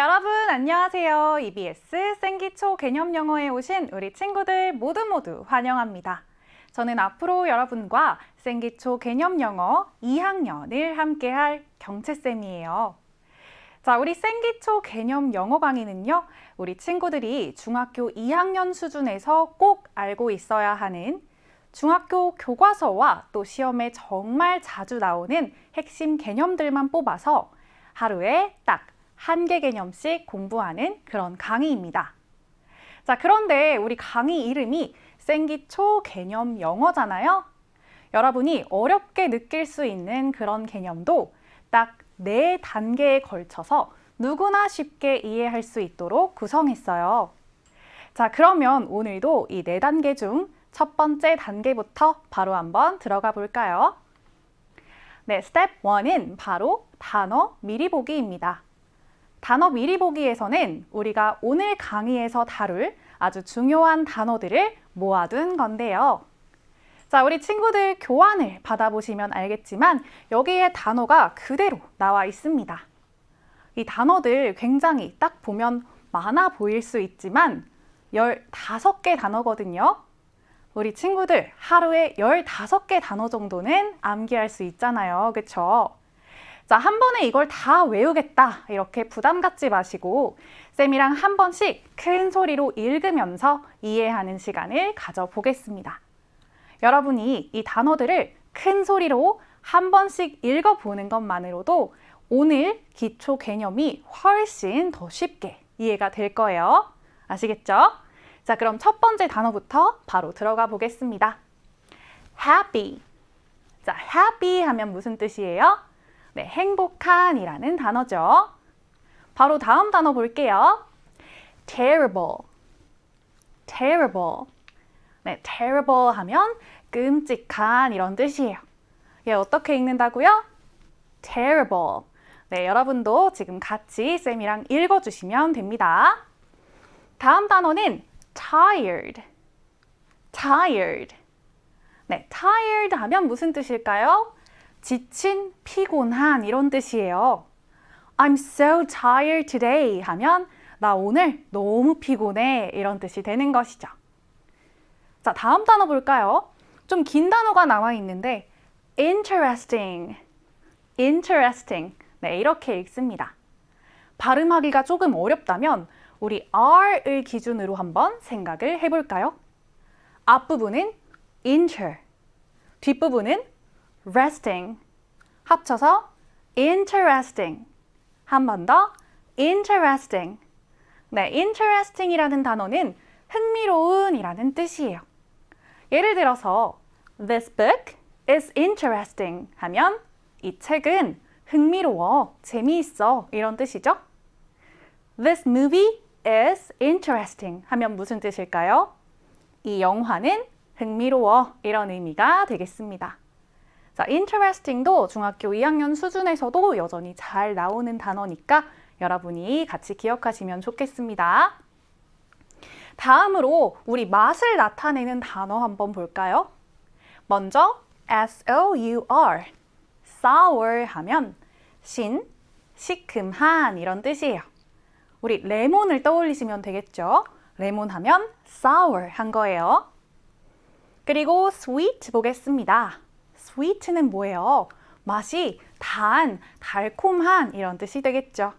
여러분 안녕하세요. EBS 생기초 개념 영어에 오신 우리 친구들 모두 환영합니다. 저는 앞으로 여러분과 생기초 개념 영어 2학년을 함께할 경채쌤이에요. 자, 우리 생기초 개념 영어 강의는요, 우리 친구들이 중학교 2학년 수준에서 꼭 알고 있어야 하는 중학교 교과서와 또 시험에 정말 자주 나오는 핵심 개념들만 뽑아서 하루에 딱 한 개 개념씩 공부하는 그런 강의입니다. 자, 그런데 우리 강의 이름이 생기초 개념 영어잖아요. 여러분이 어렵게 느낄 수 있는 그런 개념도 딱 4단계에 걸쳐서 누구나 쉽게 이해할 수 있도록 구성했어요. 자, 그러면 오늘도 이 4단계 중 첫 번째 단계부터 바로 한번 들어가 볼까요? 네, 스텝 1은 바로 단어 미리 보기입니다. 단어 미리 보기에서는 우리가 오늘 강의에서 다룰 아주 중요한 단어들을 모아둔 건데요. 자, 우리 친구들 교환을 받아보시면 알겠지만 여기에 단어가 그대로 나와 있습니다. 이 단어들 굉장히 딱 보면 많아 보일 수 있지만 15개 단어거든요. 우리 친구들 하루에 15개 단어 정도는 암기할 수 있잖아요. 그쵸? 자, 한 번에 이걸 다 외우겠다 이렇게 부담 갖지 마시고 쌤이랑 한 번씩 큰 소리로 읽으면서 이해하는 시간을 가져보겠습니다. 여러분이 이 단어들을 큰 소리로 한 번씩 읽어보는 것만으로도 오늘 기초 개념이 훨씬 더 쉽게 이해가 될 거예요. 아시겠죠? 자, 그럼 첫 번째 단어부터 바로 들어가 보겠습니다. happy. 자, happy 하면 무슨 뜻이에요? 네, 행복한 이라는 단어죠. 바로 다음 단어 볼게요. terrible. terrible. 네, terrible 하면 끔찍한 이런 뜻이에요. 얘 어떻게 읽는다고요? terrible. 네, 여러분도 지금 같이 쌤이랑 읽어주시면 됩니다. 다음 단어는 tired. tired. 네, tired 하면 무슨 뜻일까요? 지친, 피곤한 이런 뜻이에요. I'm so tired today 하면 나 오늘 너무 피곤해 이런 뜻이 되는 것이죠. 자, 다음 단어 볼까요? 좀 긴 단어가 나와 있는데 interesting. interesting. 네, 이렇게 읽습니다. 발음하기가 조금 어렵다면 우리 R을 기준으로 한번 생각을 해볼까요? 앞부분은 inter, 뒷부분은 resting, 합쳐서 interesting. 한 번 더 interesting. 네, interesting 이라는 단어는 흥미로운 이라는 뜻이에요. 예를 들어서 This book is interesting 하면 이 책은 흥미로워, 재미있어 이런 뜻이죠. This movie is interesting 하면 무슨 뜻일까요? 이 영화는 흥미로워 이런 의미가 되겠습니다. 자, interesting도 중학교 2학년 수준에서도 여전히 잘 나오는 단어니까 여러분이 같이 기억하시면 좋겠습니다. 다음으로 우리 맛을 나타내는 단어 한번 볼까요? 먼저 S-O-U-R, sour 하면 신, 시큼한 이런 뜻이에요. 우리 레몬을 떠올리시면 되겠죠? 레몬 하면 sour 한 거예요. 그리고 sweet 보겠습니다. sweet는 뭐예요? 맛이 단, 달콤한 이런 뜻이 되겠죠.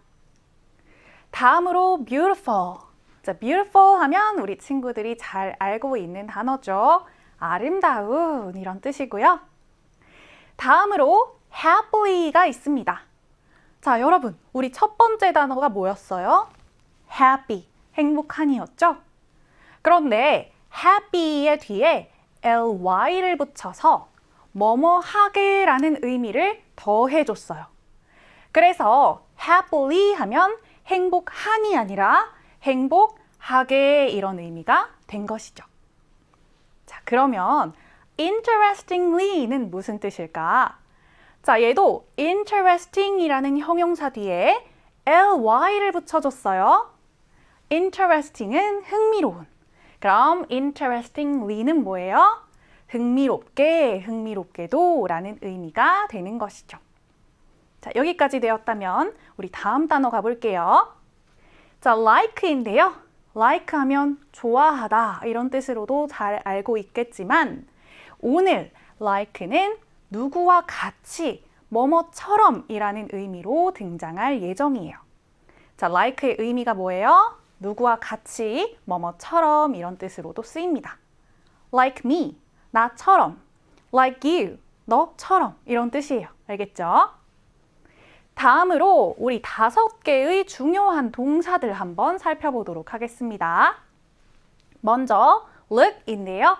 다음으로 beautiful. 자, beautiful 하면 우리 친구들이 잘 알고 있는 단어죠. 아름다운 이런 뜻이고요. 다음으로 happy가 있습니다. 자, 여러분, 우리 첫 번째 단어가 뭐였어요? happy, 행복한이었죠? 그런데 happy의 뒤에 ly를 붙여서 뭐뭐하게 라는 의미를 더해줬어요. 그래서 happily 하면 행복한이 아니라 행복하게 이런 의미가 된 것이죠. 자, 그러면 interestingly는 무슨 뜻일까? 자, 얘도 interesting이라는 형용사 뒤에 ly를 붙여줬어요. interesting은 흥미로운. 그럼 interestingly는 뭐예요? 흥미롭게, 흥미롭게도 라는 의미가 되는 것이죠. 자, 여기까지 되었다면 우리 다음 단어 가볼게요. 자, like인데요. like 하면 좋아하다 이런 뜻으로도 잘 알고 있겠지만 오늘 like는 누구와 같이 뭐뭐처럼 이라는 의미로 등장할 예정이에요. 자, like의 의미가 뭐예요? 누구와 같이 뭐뭐처럼 이런 뜻으로도 쓰입니다. Like me, 나처럼. Like you, 너처럼 이런 뜻이에요. 알겠죠? 다음으로 우리 5개의 중요한 동사들 한번 살펴보도록 하겠습니다. 먼저 look인데요.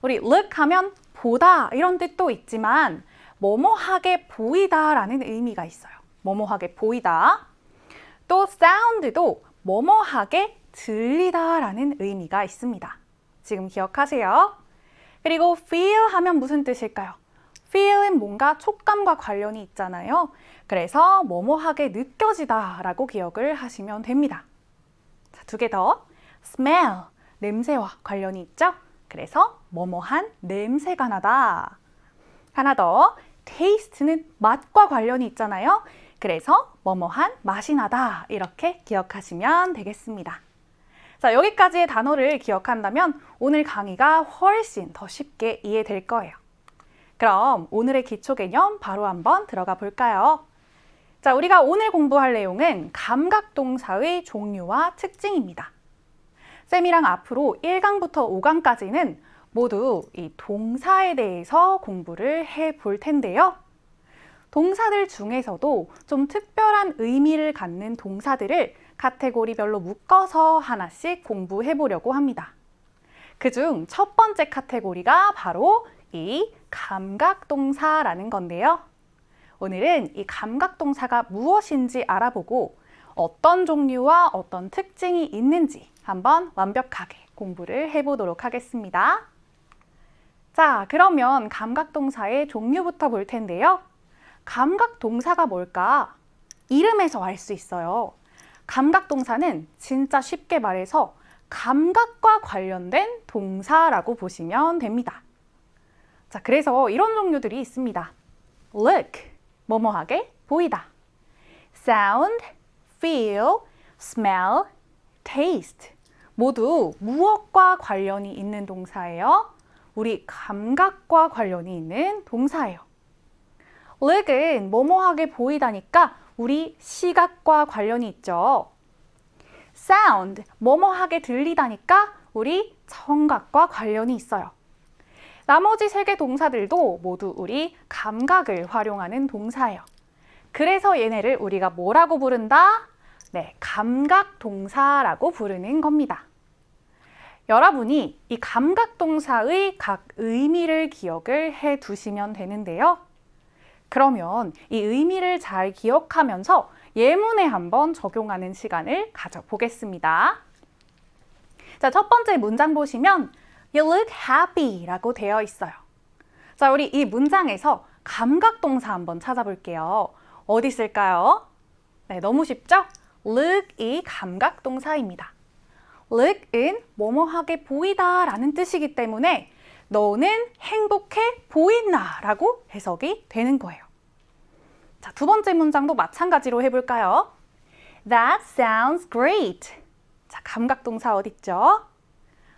우리 look 하면 보다 이런 뜻도 있지만 뭐뭐하게 보이다 라는 의미가 있어요. 뭐뭐하게 보이다. 또 sound도 뭐뭐하게 들리다 라는 의미가 있습니다. 지금 기억하세요. 그리고 feel 하면 무슨 뜻일까요? feel은 뭔가 촉감과 관련이 있잖아요. 그래서 뭐뭐하게 느껴지다 라고 기억을 하시면 됩니다. 자, 2개 더. smell, 냄새와 관련이 있죠? 그래서 뭐뭐한 냄새가 나다. 하나 더. taste는 맛과 관련이 있잖아요. 그래서 뭐뭐한 맛이 나다. 이렇게 기억하시면 되겠습니다. 자, 여기까지의 단어를 기억한다면 오늘 강의가 훨씬 더 쉽게 이해될 거예요. 그럼 오늘의 기초 개념 바로 한번 들어가 볼까요? 자, 우리가 오늘 공부할 내용은 감각동사의 종류와 특징입니다. 쌤이랑 앞으로 1강부터 5강까지는 모두 이 동사에 대해서 공부를 해 볼 텐데요. 동사들 중에서도 좀 특별한 의미를 갖는 동사들을 카테고리별로 묶어서 하나씩 공부해 보려고 합니다. 그중 첫 번째 카테고리가 바로 이 감각동사라는 건데요. 오늘은 이 감각동사가 무엇인지 알아보고 어떤 종류와 어떤 특징이 있는지 한번 완벽하게 공부를 해보도록 하겠습니다. 자, 그러면 감각동사의 종류부터 볼 텐데요. 감각동사가 뭘까? 이름에서 알 수 있어요. 감각동사는 진짜 쉽게 말해서 감각과 관련된 동사라고 보시면 됩니다. 자, 그래서 이런 종류들이 있습니다. look, 뭐뭐하게 보이다. sound, feel, smell, taste. 모두 무엇과 관련이 있는 동사예요? 우리 감각과 관련이 있는 동사예요. look은 뭐뭐하게 보이다니까 우리 시각과 관련이 있죠. sound, 뭐뭐하게 들리다니까 우리 청각과 관련이 있어요. 나머지 3개 동사들도 모두 우리 감각을 활용하는 동사예요. 그래서 얘네를 우리가 뭐라고 부른다? 네, 감각동사라고 부르는 겁니다. 여러분이 이 감각동사의 각 의미를 기억을 해 두시면 되는데요. 그러면 이 의미를 잘 기억하면서 예문에 한번 적용하는 시간을 가져보겠습니다. 자, 첫 번째 문장 보시면 You look happy 라고 되어 있어요. 자, 우리 이 문장에서 감각동사 한번 찾아볼게요. 어디 있을까요? 네, 너무 쉽죠? look이 감각동사입니다. look은 뭐뭐하게 보이다 라는 뜻이기 때문에 너는 행복해 보인다 라고 해석이 되는 거예요. 자, 2번째 문장도 마찬가지로 해볼까요? That sounds great. 자, 감각동사 어딨죠?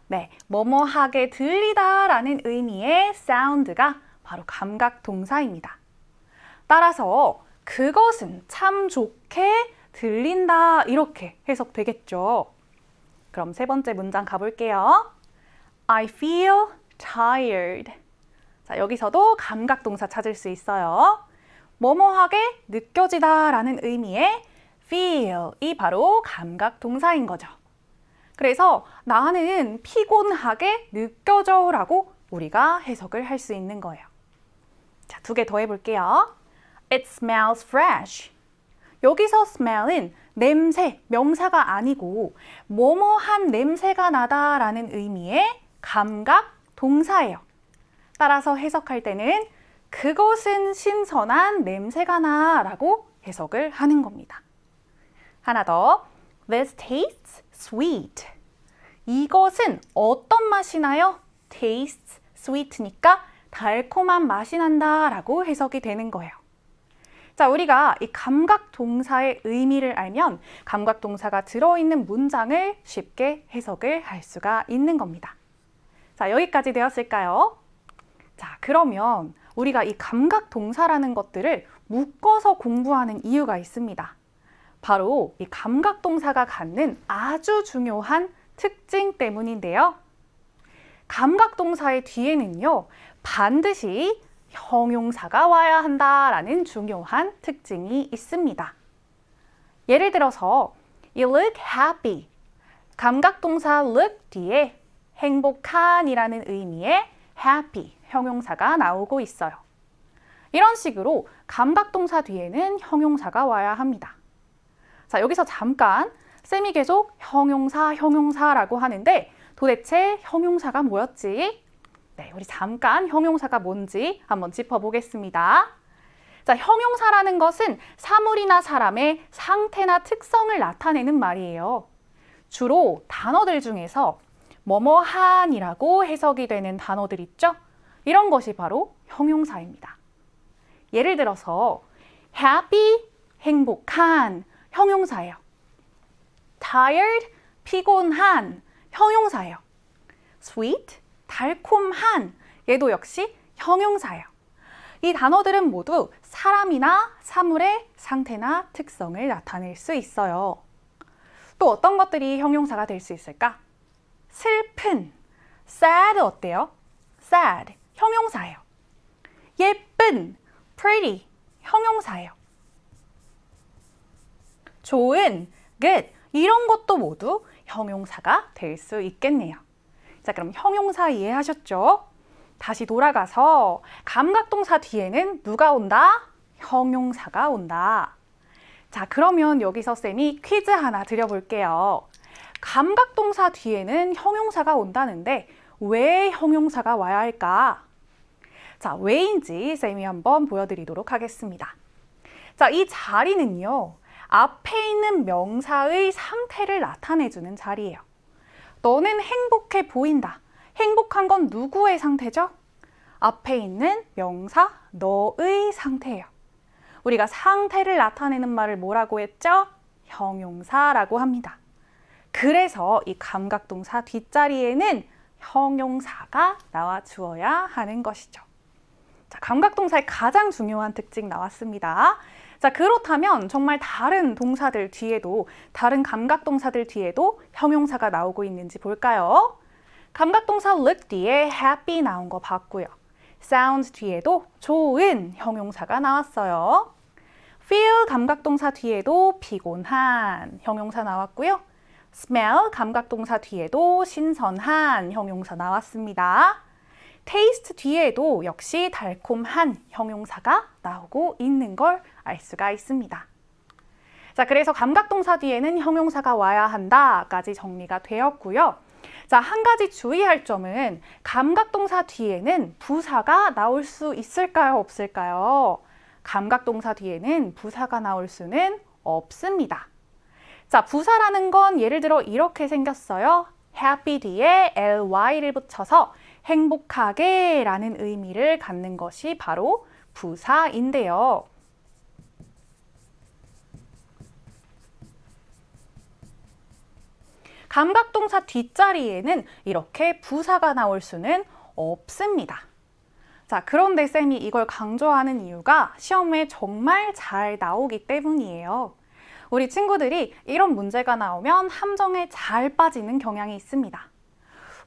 네, 뭐뭐하게 들리다 라는 의미의 sound가 바로 감각동사입니다. 따라서 그것은 참 좋게 들린다 이렇게 해석되겠죠. 그럼 3번째 문장 가볼게요. I feel tired. 자, 여기서도 감각동사 찾을 수 있어요. 뭐뭐하게 느껴지다 라는 의미의 feel이 바로 감각동사인 거죠. 그래서 나는 피곤하게 느껴져 라고 우리가 해석을 할 수 있는 거예요. 자, 2개 더 해볼게요. It smells fresh. 여기서 smell은 냄새, 명사가 아니고 뭐뭐한 냄새가 나다 라는 의미의 감각 동사예요. 따라서 해석할 때는 그것은 신선한 냄새가 나 라고 해석을 하는 겁니다. 하나 더. This tastes sweet. 이것은 어떤 맛이 나요? tastes sweet니까 달콤한 맛이 난다 라고 해석이 되는 거예요. 자, 우리가 이 감각 동사의 의미를 알면 감각 동사가 들어있는 문장을 쉽게 해석을 할 수가 있는 겁니다. 자, 여기까지 되었을까요? 자, 그러면 우리가 이 감각 동사라는 것들을 묶어서 공부하는 이유가 있습니다. 바로 이 감각 동사가 갖는 아주 중요한 특징 때문인데요. 감각 동사의 뒤에는요, 반드시 형용사가 와야 한다라는 중요한 특징이 있습니다. 예를 들어서 You look happy. 감각 동사 look 뒤에 행복한이라는 의미의 happy 형용사가 나오고 있어요. 이런 식으로 감각 동사 뒤에는 형용사가 와야 합니다. 자, 여기서 잠깐 쌤이 계속 형용사라고 하는데 도대체 형용사가 뭐였지? 네, 우리 잠깐 형용사가 뭔지 한번 짚어보겠습니다. 자, 형용사라는 것은 사물이나 사람의 상태나 특성을 나타내는 말이에요. 주로 단어들 중에서 뭐뭐한이라고 해석이 되는 단어들 있죠? 이런 것이 바로 형용사입니다. 예를 들어서 happy, 행복한 형용사예요. tired, 피곤한 형용사예요. sweet, 달콤한 얘도 역시 형용사예요. 이 단어들은 모두 사람이나 사물의 상태나 특성을 나타낼 수 있어요. 또 어떤 것들이 형용사가 될 수 있을까? 슬픈, sad 어때요? sad, 형용사예요. 예쁜, pretty, 형용사예요. 좋은, good, 이런 것도 모두 형용사가 될 수 있겠네요. 자, 그럼 형용사 이해하셨죠? 다시 돌아가서 감각동사 뒤에는 누가 온다? 형용사가 온다. 자, 그러면 여기서 쌤이 퀴즈 하나 드려볼게요. 감각동사 뒤에는 형용사가 온다는데 왜 형용사가 와야 할까? 자, 왜인지 쌤이 한번 보여드리도록 하겠습니다. 자, 이 자리는요, 앞에 있는 명사의 상태를 나타내주는 자리예요. 너는 행복해 보인다. 행복한 건 누구의 상태죠? 앞에 있는 명사 너의 상태예요. 우리가 상태를 나타내는 말을 뭐라고 했죠? 형용사라고 합니다. 그래서 이 감각동사 뒷자리에는 형용사가 나와 주어야 하는 것이죠. 자, 감각동사의 가장 중요한 특징 나왔습니다. 자, 그렇다면 정말 다른 동사들 뒤에도, 다른 감각동사들 뒤에도 형용사가 나오고 있는지 볼까요? 감각동사 look 뒤에 happy 나온 거 봤고요. sound 뒤에도 좋은 형용사가 나왔어요. feel 감각동사 뒤에도 피곤한 형용사 나왔고요. smell 감각동사 뒤에도 신선한 형용사 나왔습니다. taste 뒤에도 역시 달콤한 형용사가 나오고 있는 걸 알 수가 있습니다. 자, 그래서 감각동사 뒤에는 형용사가 와야 한다까지 정리가 되었고요. 자, 한 가지 주의할 점은 감각동사 뒤에는 부사가 나올 수 있을까요? 없을까요? 감각동사 뒤에는 부사가 나올 수는 없습니다. 자, 부사라는 건 예를 들어 이렇게 생겼어요. happy 뒤에 ly를 붙여서 행복하게 라는 의미를 갖는 것이 바로 부사인데요. 감각동사 뒷자리에는 이렇게 부사가 나올 수는 없습니다. 자, 그런데 쌤이 이걸 강조하는 이유가 시험에 정말 잘 나오기 때문이에요. 우리 친구들이 이런 문제가 나오면 함정에 잘 빠지는 경향이 있습니다.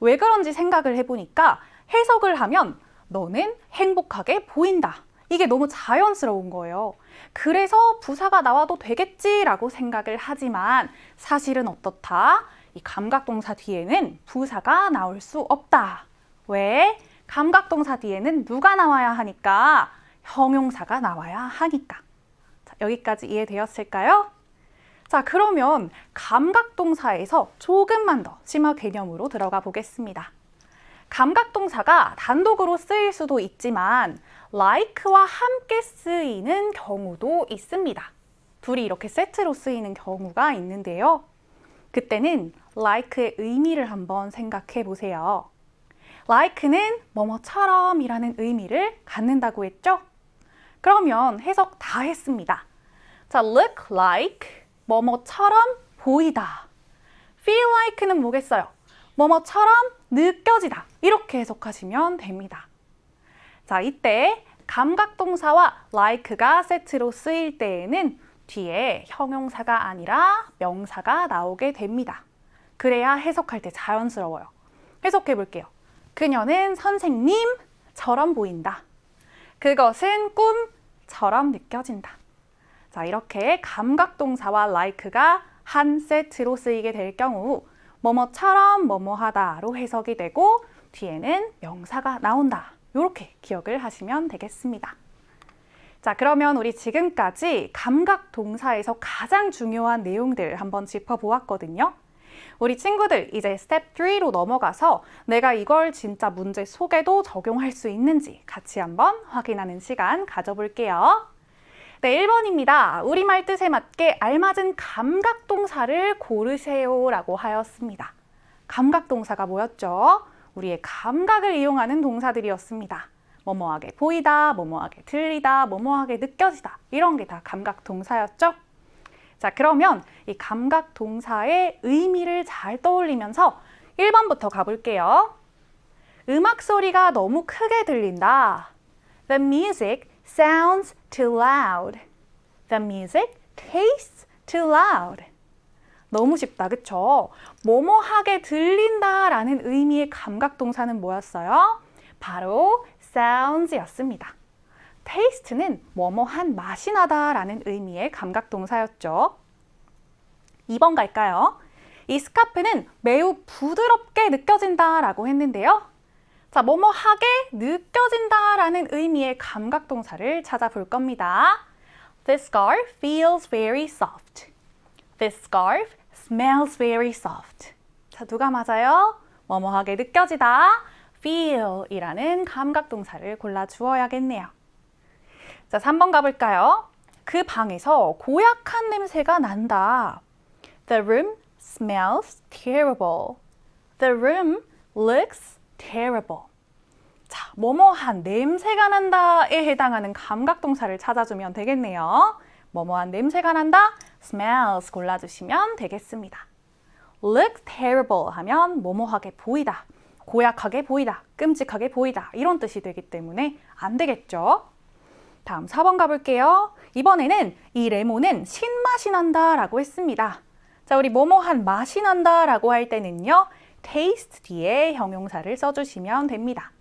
왜 그런지 생각을 해보니까 해석을 하면 너는 행복하게 보인다. 이게 너무 자연스러운 거예요. 그래서 부사가 나와도 되겠지라고 생각을 하지만 사실은 어떻다? 이 감각동사 뒤에는 부사가 나올 수 없다. 왜? 감각동사 뒤에는 누가 나와야 하니까? 형용사가 나와야 하니까. 자, 여기까지 이해되었을까요? 자, 그러면 감각동사에서 조금만 더 심화 개념으로 들어가 보겠습니다. 감각동사가 단독으로 쓰일 수도 있지만 like와 함께 쓰이는 경우도 있습니다. 둘이 이렇게 세트로 쓰이는 경우가 있는데요. 그때는 like의 의미를 한번 생각해 보세요. like는 뭐뭐처럼 이라는 의미를 갖는다고 했죠? 그러면 해석 다 했습니다. 자, look like, 뭐뭐처럼 보이다. feel like는 뭐겠어요? 뭐뭐처럼 느껴지다. 이렇게 해석하시면 됩니다. 자, 이때 감각동사와 like가 세트로 쓰일 때에는 뒤에 형용사가 아니라 명사가 나오게 됩니다. 그래야 해석할 때 자연스러워요. 해석해 볼게요. 그녀는 선생님처럼 보인다. 그것은 꿈처럼 느껴진다. 자, 이렇게 감각동사와 like가 한 세트로 쓰이게 될 경우 뭐뭐처럼 뭐뭐하다로 해석이 되고 뒤에는 명사가 나온다. 이렇게 기억을 하시면 되겠습니다. 자, 그러면 우리 지금까지 감각동사에서 가장 중요한 내용들 한번 짚어보았거든요. 우리 친구들 이제 스텝 3로 넘어가서 내가 이걸 진짜 문제 속에도 적용할 수 있는지 같이 한번 확인하는 시간 가져볼게요. 네, 1번입니다. 우리말 뜻에 맞게 알맞은 감각동사를 고르세요 라고 하였습니다. 감각동사가 뭐였죠? 우리의 감각을 이용하는 동사들이었습니다. 뭐뭐하게 보이다, 뭐뭐하게 들리다, 뭐뭐하게 느껴지다 이런 게 다 감각동사였죠? 자, 그러면 이 감각동사의 의미를 잘 떠올리면서 1번부터 가볼게요. 음악 소리가 너무 크게 들린다. The music sounds too loud. The music tastes too loud. 너무 쉽다, 그쵸? 뭐뭐하게 들린다라는 의미의 감각동사는 뭐였어요? 바로 sounds였습니다. taste는 뭐뭐한 맛이 나다라는 의미의 감각동사였죠. 2번 갈까요? 이 스카프는 매우 부드럽게 느껴진다라고 했는데요. 자, 뭐뭐하게 느껴진다라는 의미의 감각동사를 찾아볼 겁니다. This scarf feels very soft. This scarf smells very soft. 자, 누가 맞아요? 뭐뭐하게 느껴지다. feel 이라는 감각동사를 골라주어야겠네요. 자, 3번 가볼까요? 그 방에서 고약한 냄새가 난다. The room smells terrible. The room looks terrible. 자, 뭐뭐한 냄새가 난다에 해당하는 감각동사를 찾아주면 되겠네요. 뭐뭐한 냄새가 난다, smells 골라주시면 되겠습니다. look terrible 하면 뭐뭐하게 보이다, 고약하게 보이다, 끔찍하게 보이다 이런 뜻이 되기 때문에 안 되겠죠? 다음 4번 가볼게요. 이번에는 이 레몬은 신맛이 난다 라고 했습니다. 자, 우리 뭐뭐한 맛이 난다 라고 할 때는요. taste 뒤에 형용사를 써주시면 됩니다.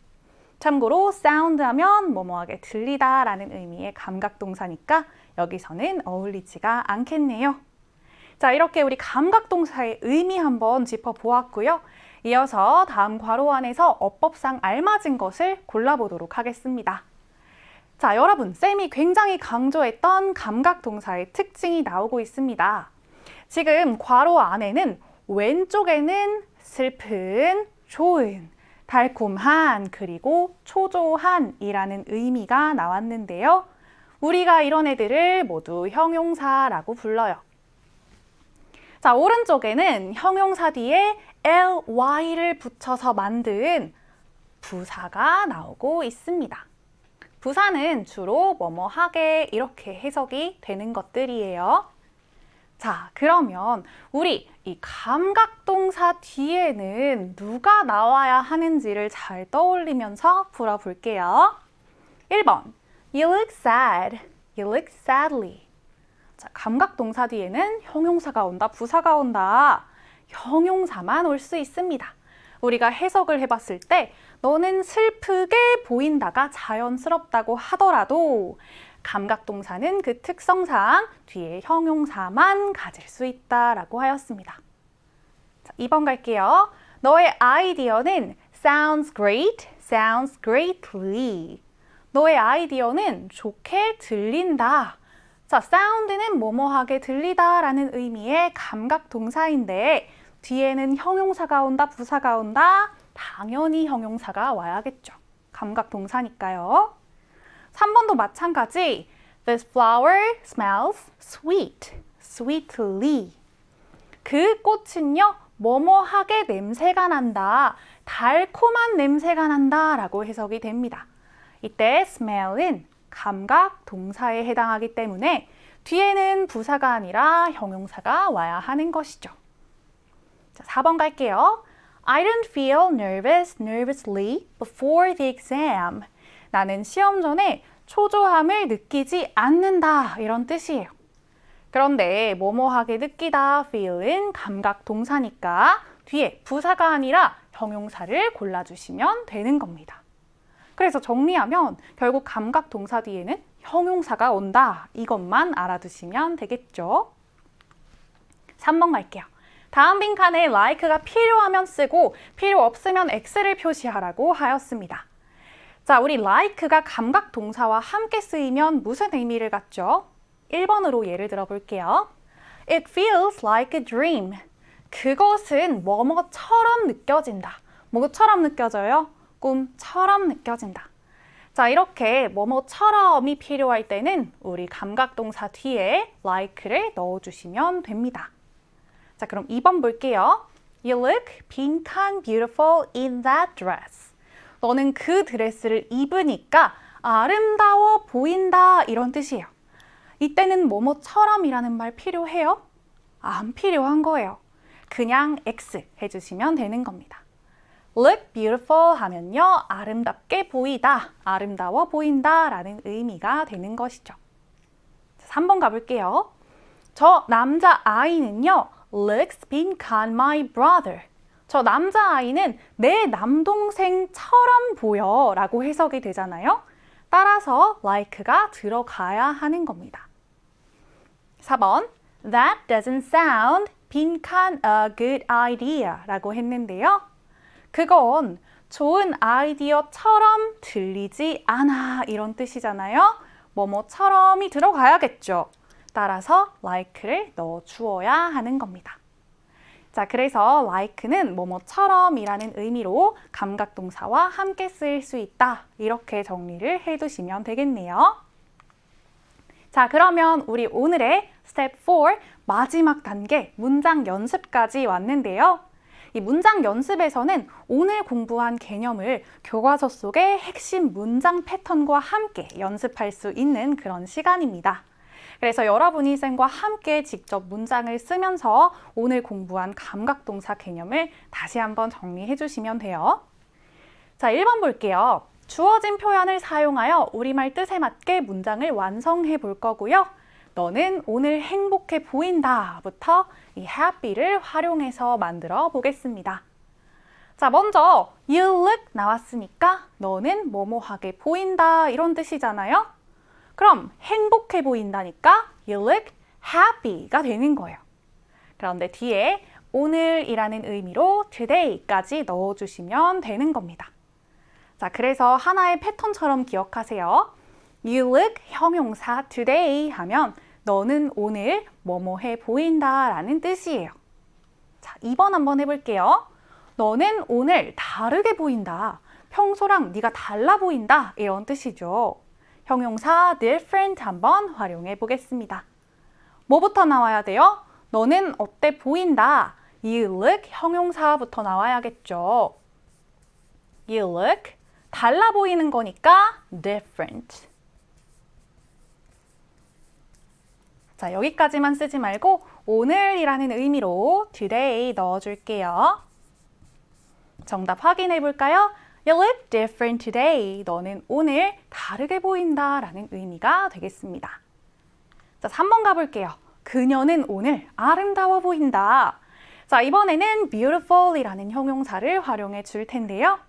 참고로 sound 하면 뭐뭐하게 들리다 라는 의미의 감각동사니까 여기서는 어울리지가 않겠네요. 자, 이렇게 우리 감각동사의 의미 한번 짚어보았고요. 이어서 다음 괄호 안에서 어법상 알맞은 것을 골라보도록 하겠습니다. 자, 여러분, 쌤이 굉장히 강조했던 감각동사의 특징이 나오고 있습니다. 지금 괄호 안에는 왼쪽에는 슬픈, 좋은, 달콤한, 그리고 초조한이라는 의미가 나왔는데요. 우리가 이런 애들을 모두 형용사라고 불러요. 자, 오른쪽에는 형용사 뒤에 ly를 붙여서 만든 부사가 나오고 있습니다. 부사는 주로 뭐뭐하게 이렇게 해석이 되는 것들이에요. 자, 그러면 우리 이 감각동사 뒤에는 누가 나와야 하는지를 잘 떠올리면서 풀어볼게요. 1번, You look sad. You look sadly. 자, 감각동사 뒤에는 형용사가 온다, 부사가 온다. 형용사만 올 수 있습니다. 우리가 해석을 해봤을 때 너는 슬프게 보인다가 자연스럽다고 하더라도 감각동사는 그 특성상 뒤에 형용사만 가질 수 있다라고 하였습니다. 자, 2번 갈게요. 너의 아이디어는 sounds great, sounds greatly. 너의 아이디어는 좋게 들린다. 자, sound는 뭐뭐하게 들리다 라는 의미의 감각동사인데 뒤에는 형용사가 온다, 부사가 온다. 당연히 형용사가 와야겠죠. 감각동사니까요. 3번도 마찬가지. This flower smells sweet, sweetly. 그 꽃은요, 뭐뭐하게 냄새가 난다, 달콤한 냄새가 난다 라고 해석이 됩니다. 이때 smell은 감각 동사에 해당하기 때문에 뒤에는 부사가 아니라 형용사가 와야 하는 것이죠. 자, 4번 갈게요. I don't feel nervously before the exam. 나는 시험 전에 초조함을 느끼지 않는다. 이런 뜻이에요. 그런데 뭐뭐하게 느끼다 feel은 감각 동사니까 뒤에 부사가 아니라 형용사를 골라주시면 되는 겁니다. 그래서 정리하면 결국 감각 동사 뒤에는 형용사가 온다. 이것만 알아두시면 되겠죠. 3번 갈게요. 다음 빈칸에 like가 필요하면 쓰고 필요 없으면 x를 표시하라고 하였습니다. 자, 우리 like가 감각 동사와 함께 쓰이면 무슨 의미를 갖죠? 1번으로 예를 들어 볼게요. It feels like a dream. 그것은 뭐뭐처럼 느껴진다. 뭐처럼 느껴져요? 꿈처럼 느껴진다. 자, 이렇게 뭐뭐처럼이 필요할 때는 우리 감각동사 뒤에 like를 넣어주시면 됩니다. 자, 그럼 2번 볼게요. You look pink and beautiful in that dress. 너는 그 드레스를 입으니까 아름다워 보인다. 이런 뜻이에요. 이때는 뭐뭐처럼이라는 말 필요해요? 안 필요한 거예요. 그냥 X 해주시면 되는 겁니다. Look beautiful 하면요. 아름답게 보이다, 아름다워 보인다 라는 의미가 되는 것이죠. 3번 가볼게요. 저 남자아이는요. Looks pink on my brother. 저 남자아이는 내 남동생처럼 보여 라고 해석이 되잖아요. 따라서 like가 들어가야 하는 겁니다. 4번 That doesn't sound pink on a good idea 라고 했는데요. 그건 좋은 아이디어처럼 들리지 않아 이런 뜻이잖아요. 뭐뭐처럼이 들어가야겠죠. 따라서 like를 넣어주어야 하는 겁니다. 자, 그래서 like는 뭐뭐처럼이라는 의미로 감각동사와 함께 쓰일 수 있다. 이렇게 정리를 해두시면 되겠네요. 자, 그러면 우리 오늘의 스텝 4 마지막 단계 문장 연습까지 왔는데요. 이 문장 연습에서는 오늘 공부한 개념을 교과서 속의 핵심 문장 패턴과 함께 연습할 수 있는 그런 시간입니다. 그래서 여러분이 쌤과 함께 직접 문장을 쓰면서 오늘 공부한 감각동사 개념을 다시 한번 정리해 주시면 돼요. 자, 1번 볼게요. 주어진 표현을 사용하여 우리말 뜻에 맞게 문장을 완성해 볼 거고요. 너는 오늘 행복해 보인다 부터 이 happy를 활용해서 만들어 보겠습니다. 자, 먼저 you look 나왔으니까 너는 뭐뭐하게 보인다 이런 뜻이잖아요. 그럼 행복해 보인다니까 you look happy가 되는 거예요. 그런데 뒤에 오늘이라는 의미로 today까지 넣어주시면 되는 겁니다. 자, 그래서 하나의 패턴처럼 기억하세요. You look 형용사 today 하면 너는 오늘 뭐뭐해 보인다 라는 뜻이에요. 자, 2번 한번 해볼게요. 너는 오늘 다르게 보인다. 평소랑 네가 달라 보인다. 이런 뜻이죠. 형용사 different 한번 활용해 보겠습니다. 뭐부터 나와야 돼요? 너는 어때 보인다. You look 형용사부터 나와야겠죠. You look 달라 보이는 거니까 different. 자, 여기까지만 쓰지 말고 오늘이라는 의미로 today 넣어줄게요. 정답 확인해 볼까요? You look different today. 너는 오늘 다르게 보인다 라는 의미가 되겠습니다. 자, 3번 가볼게요. 그녀는 오늘 아름다워 보인다. 자, 이번에는 beautiful 이라는 형용사를 활용해 줄 텐데요.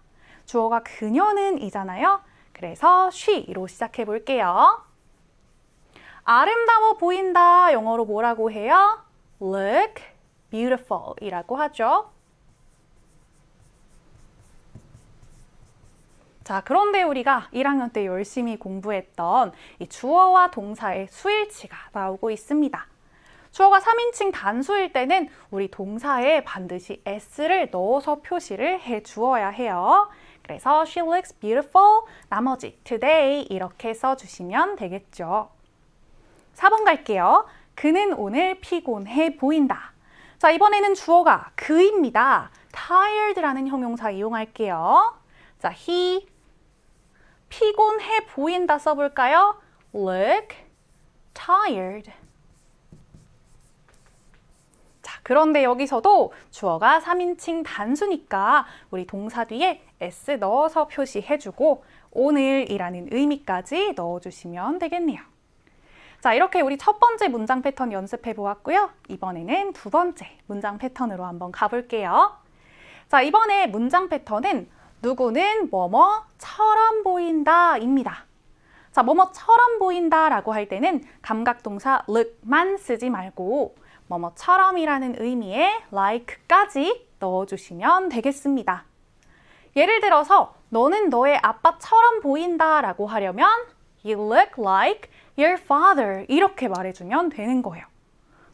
주어가 그녀는 이잖아요. 그래서 she로 시작해 볼게요. 아름다워 보인다 영어로 뭐라고 해요? Look beautiful 이라고 하죠. 자, 그런데 우리가 1학년 때 열심히 공부했던 이 주어와 동사의 수일치가 나오고 있습니다. 주어가 3인칭 단수일 때는 우리 동사에 반드시 s를 넣어서 표시를 해 주어야 해요. 그래서 she looks beautiful, 나머지 today 이렇게 써주시면 되겠죠. 4번 갈게요. 그는 오늘 피곤해 보인다. 자, 이번에는 주어가 그입니다. tired라는 형용사 이용할게요. 자, he 피곤해 보인다 써볼까요? Look tired. 자, 그런데 여기서도 주어가 3인칭 단수니까 우리 동사 뒤에 s 넣어서 표시해주고 오늘이라는 의미까지 넣어주시면 되겠네요. 자, 이렇게 우리 첫 번째 문장 패턴 연습해 보았고요. 이번에는 두 번째 문장 패턴으로 한번 가볼게요. 자, 이번에 문장 패턴은 누구는 뭐뭐처럼 보인다입니다. 자, 뭐뭐처럼 보인다라고 할 때는 감각동사 look만 쓰지 말고 뭐뭐처럼이라는 의미의 like까지 넣어주시면 되겠습니다. 예를 들어서 너는 너의 아빠처럼 보인다라고 하려면 You look like your father 이렇게 말해주면 되는 거예요.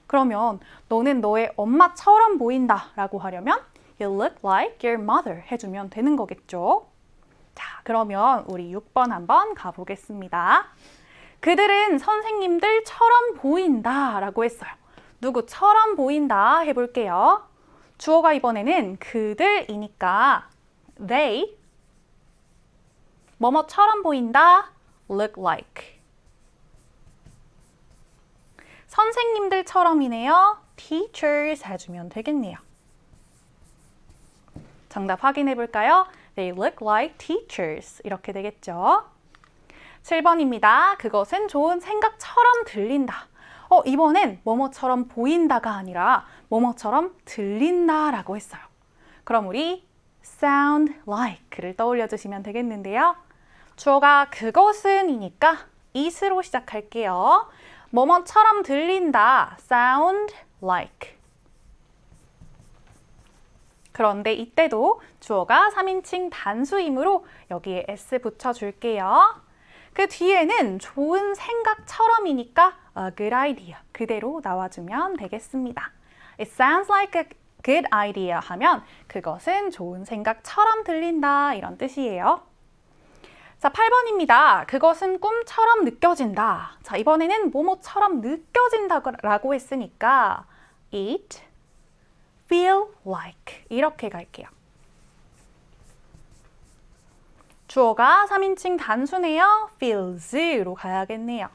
그러면 너는 너의 엄마처럼 보인다라고 하려면 You look like your mother 해주면 되는 거겠죠. 자, 그러면 우리 6번 한번 가보겠습니다. 그들은 선생님들처럼 보인다라고 했어요. 누구처럼 보인다 해볼게요. 주어가 이번에는 그들이니까 they 뭐뭐처럼 보인다 look like. 선생님들처럼이네요. teachers 해주면 되겠네요. 정답 확인해 볼까요? They look like teachers. 이렇게 되겠죠. 7번입니다. 그것은 좋은 생각처럼 들린다. 이번엔 뭐뭐처럼 보인다가 아니라 뭐뭐처럼 들린다라고 했어요. 그럼 우리 sound like를 떠올려 주시면 되겠는데요. 주어가 그것은이니까 it으로 시작할게요. 뭐뭐처럼 들린다. sound like. 그런데 이때도 주어가 3인칭 단수이므로 여기에 s 붙여줄게요. 그 뒤에는 좋은 생각처럼이니까 a good idea 그대로 나와주면 되겠습니다. It sounds like a good idea 하면 그것은 좋은 생각처럼 들린다 이런 뜻이에요. 자, 8번입니다. 그것은 꿈처럼 느껴진다. 자, 이번에는 뭐뭐처럼 느껴진다라고 했으니까 it feel like 이렇게 갈게요. 주어가 3인칭 단수네요. feels로 가야겠네요.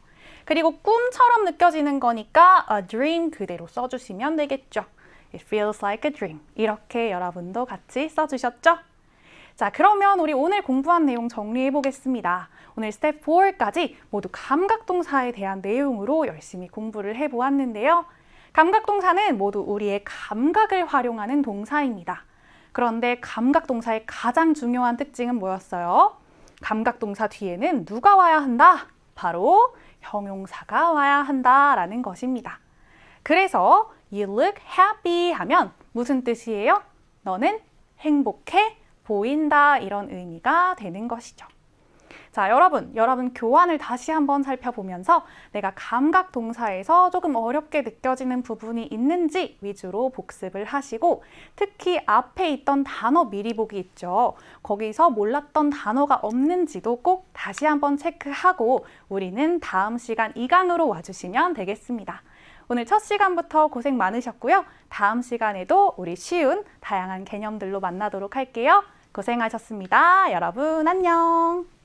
그리고 꿈처럼 느껴지는 거니까 a dream 그대로 써주시면 되겠죠. It feels like a dream. 이렇게 여러분도 같이 써주셨죠? 자, 그러면 우리 오늘 공부한 내용 정리해 보겠습니다. 오늘 스텝 4까지 모두 감각동사에 대한 내용으로 열심히 공부를 해보았는데요. 감각동사는 모두 우리의 감각을 활용하는 동사입니다. 그런데 감각동사의 가장 중요한 특징은 뭐였어요? 감각동사 뒤에는 누가 와야 한다? 바로 형용사가 와야 한다라는 것입니다. 그래서 You look happy 하면 무슨 뜻이에요? 너는 행복해 보인다 이런 의미가 되는 것이죠. 자, 여러분 교환을 다시 한번 살펴보면서 내가 감각 동사에서 조금 어렵게 느껴지는 부분이 있는지 위주로 복습을 하시고 특히 앞에 있던 단어 미리 보기 있죠. 거기서 몰랐던 단어가 없는지도 꼭 다시 한번 체크하고 우리는 다음 시간 2강으로 와주시면 되겠습니다. 오늘 첫 시간부터 고생 많으셨고요. 다음 시간에도 우리 쉬운 다양한 개념들로 만나도록 할게요. 고생하셨습니다. 여러분 안녕.